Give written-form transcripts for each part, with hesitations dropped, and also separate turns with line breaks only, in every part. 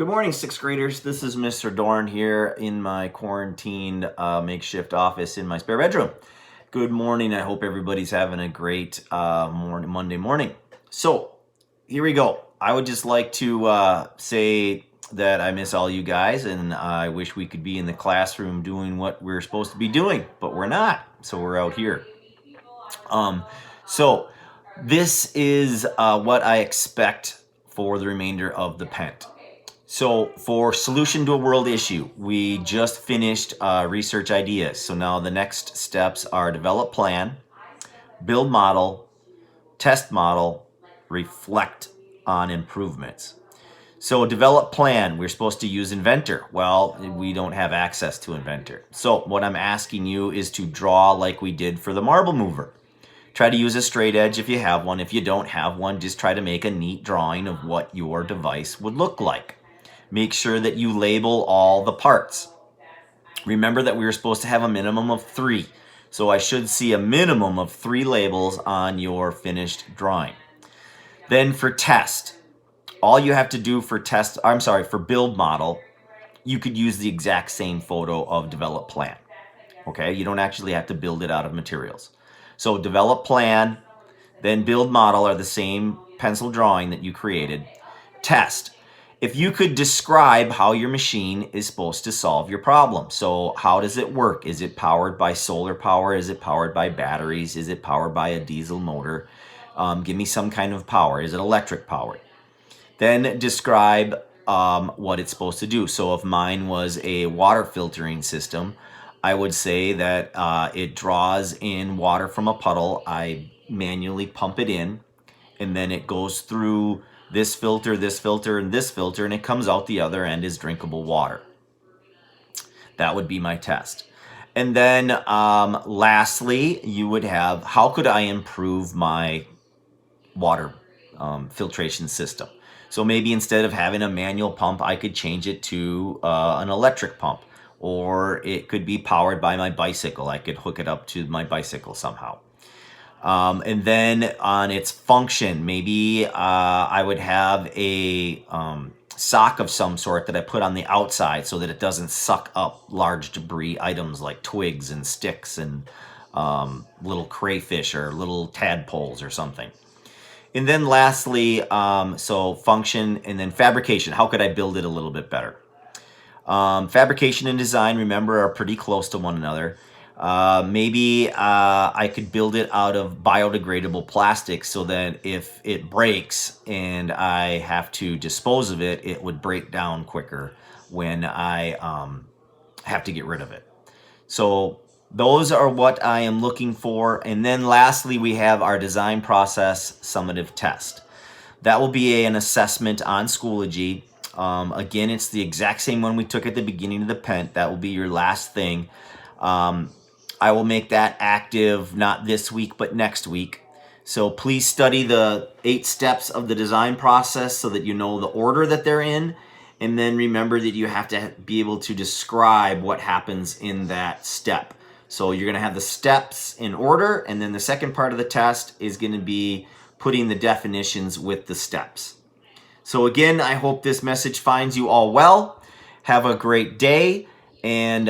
Good morning, sixth graders. This is Mr. Dorn here in my quarantined makeshift office in my spare bedroom. Good morning. I hope everybody's having a great Monday morning. So here we go. I would just like to say that I miss all you guys, and I wish we could be in the classroom doing what we're supposed to be doing, but we're not. So we're out here. So this is what I expect for the remainder of the Pent. So for solution to a world issue, we just finished research ideas. So now the next steps are develop plan, build model, test model, reflect on improvements. So develop plan, we're supposed to use Inventor. Well, we don't have access to Inventor. So what I'm asking you is to draw like we did for the marble mover. Try to use a straight edge if you have one. If you don't have one, just try to make a neat drawing of what your device would look like. Make sure that you label all the parts. Remember that we were supposed to have a minimum of 3. So I should see a minimum of 3 labels on your finished drawing. Then for test, all you have to do for for build model, you could use the exact same photo of develop plan. Okay, you don't actually have to build it out of materials. So develop plan, then build model are the same pencil drawing that you created. Test. If you could describe how your machine is supposed to solve your problem. So how does it work? Is it powered by solar power? Is it powered by batteries? Is it powered by a diesel motor? Give me some kind of power. Is it electric powered? Then describe what it's supposed to do. So if mine was a water filtering system, I would say that it draws in water from a puddle. I manually pump it in, and then it goes through this filter, and this filter, and it comes out the other end as drinkable water. That would be my test. And then lastly, you would have, how could I improve my water filtration system? So maybe instead of having a manual pump, I could change it to an electric pump, or it could be powered by my bicycle. I could hook it up to my bicycle somehow. And then on its function, maybe I would have a sock of some sort that I put on the outside so that it doesn't suck up large debris items like twigs and sticks and little crayfish or little tadpoles or something. And then lastly, so function and then fabrication. How could I build it a little bit better? Fabrication and design, remember, are pretty close to one another. Maybe I could build it out of biodegradable plastic so that if it breaks and I have to dispose of it, it would break down quicker when I have to get rid of it. So those are what I am looking for. And then lastly, we have our design process summative test. That will be an assessment on Schoology. Again, it's the exact same one we took at the beginning of the Pent. That will be your last thing. I will make that active not this week, but next week. So please study the 8 steps of the design process so that you know the order that they're in. And then remember that you have to be able to describe what happens in that step. So you're going to have the steps in order, and then the second part of the test is going to be putting the definitions with the steps. So again, I hope this message finds you all well. Have a great day. And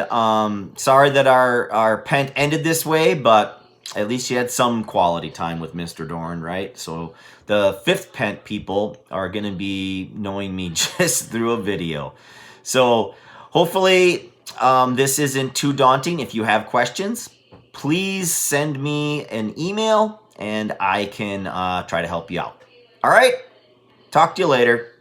sorry that our Pent ended this way, but at least you had some quality time with Mr. Dorn, right? So the 5th Pent people are going to be knowing me just through a video. So hopefully this isn't too daunting. If you have questions, please send me an email and I can try to help you out. All right, talk to you later.